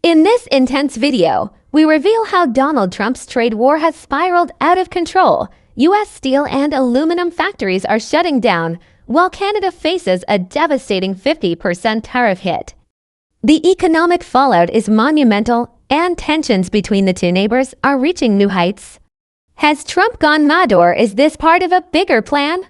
In this intense video, we reveal how Donald Trump's trade war has spiraled out of control. U.S. steel and aluminum factories are shutting down, while Canada faces a devastating 50% tariff hit. The economic fallout is monumental, and tensions between the two neighbors are reaching new heights. Has Trump gone mad, or is this part of a bigger plan?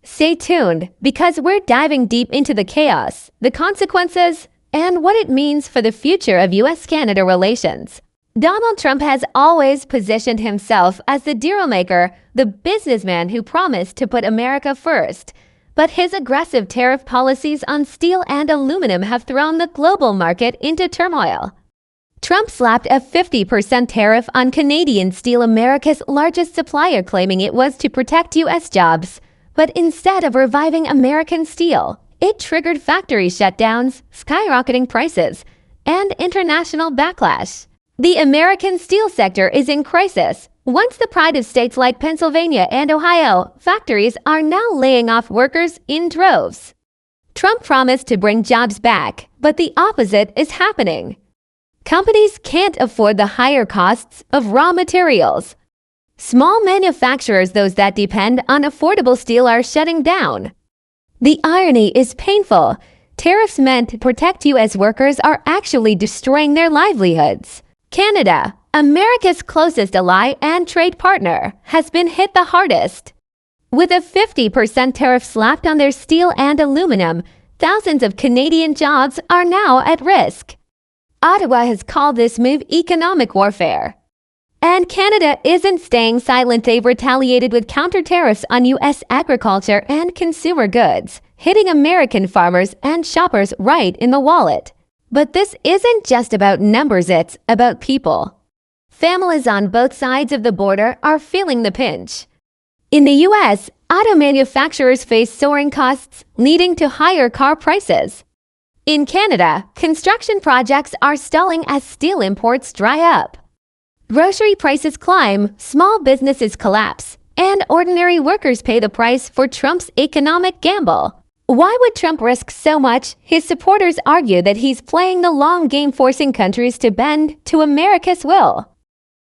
Stay tuned, because we're diving deep into the chaos, the consequences, and what it means for the future of U.S.-Canada relations. Donald Trump has always positioned himself as the dealmaker, the businessman who promised to put America first. But his aggressive tariff policies on steel and aluminum have thrown the global market into turmoil. Trump slapped a 50% tariff on Canadian steel, America's largest supplier, claiming it was to protect U.S. jobs. But instead of reviving American steel, it triggered factory shutdowns, skyrocketing prices, and international backlash. The American steel sector is in crisis. Once the pride of states like Pennsylvania and Ohio, factories are now laying off workers in droves. Trump promised to bring jobs back, but the opposite is happening. Companies can't afford the higher costs of raw materials. Small manufacturers, those that depend on affordable steel, are shutting down. The irony is painful. Tariffs meant to protect U.S. workers are actually destroying their livelihoods. Canada, America's closest ally and trade partner, has been hit the hardest. With a 50% tariff slapped on their steel and aluminum, thousands of Canadian jobs are now at risk. Ottawa has called this move economic warfare. And Canada isn't staying silent. They've retaliated with counter-tariffs on U.S. agriculture and consumer goods, hitting American farmers and shoppers right in the wallet. But this isn't just about numbers, it's about people. Families on both sides of the border are feeling the pinch. In the U.S., auto manufacturers face soaring costs, leading to higher car prices. In Canada, construction projects are stalling as steel imports dry up. Grocery prices climb, small businesses collapse, and ordinary workers pay the price for Trump's economic gamble. Why would Trump risk so much? His supporters argue that he's playing the long game, forcing countries to bend to America's will.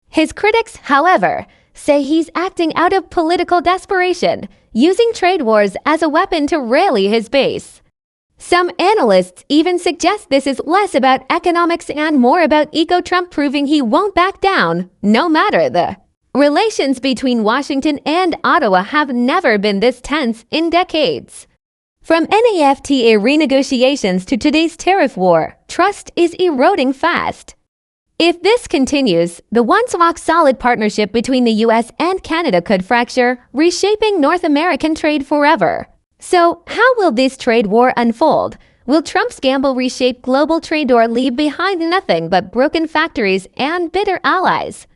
His critics, however, say he's acting out of political desperation, using trade wars as a weapon to rally his base. Some analysts even suggest this is less about economics and more about Trump proving he won't back down, no matter the. Relations between Washington and Ottawa have never been this tense in decades. From NAFTA renegotiations to today's tariff war, trust is eroding fast. If this continues, the once rock-solid partnership between the U.S. and Canada could fracture, reshaping North American trade forever. So, how will this trade war unfold? Will Trump's gamble reshape global trade or leave behind nothing but broken factories and bitter allies?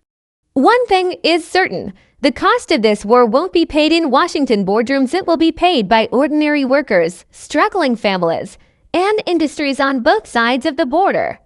One thing is certain. The cost of this war won't be paid in Washington boardrooms. It will be paid by ordinary workers, struggling families, and industries on both sides of the border.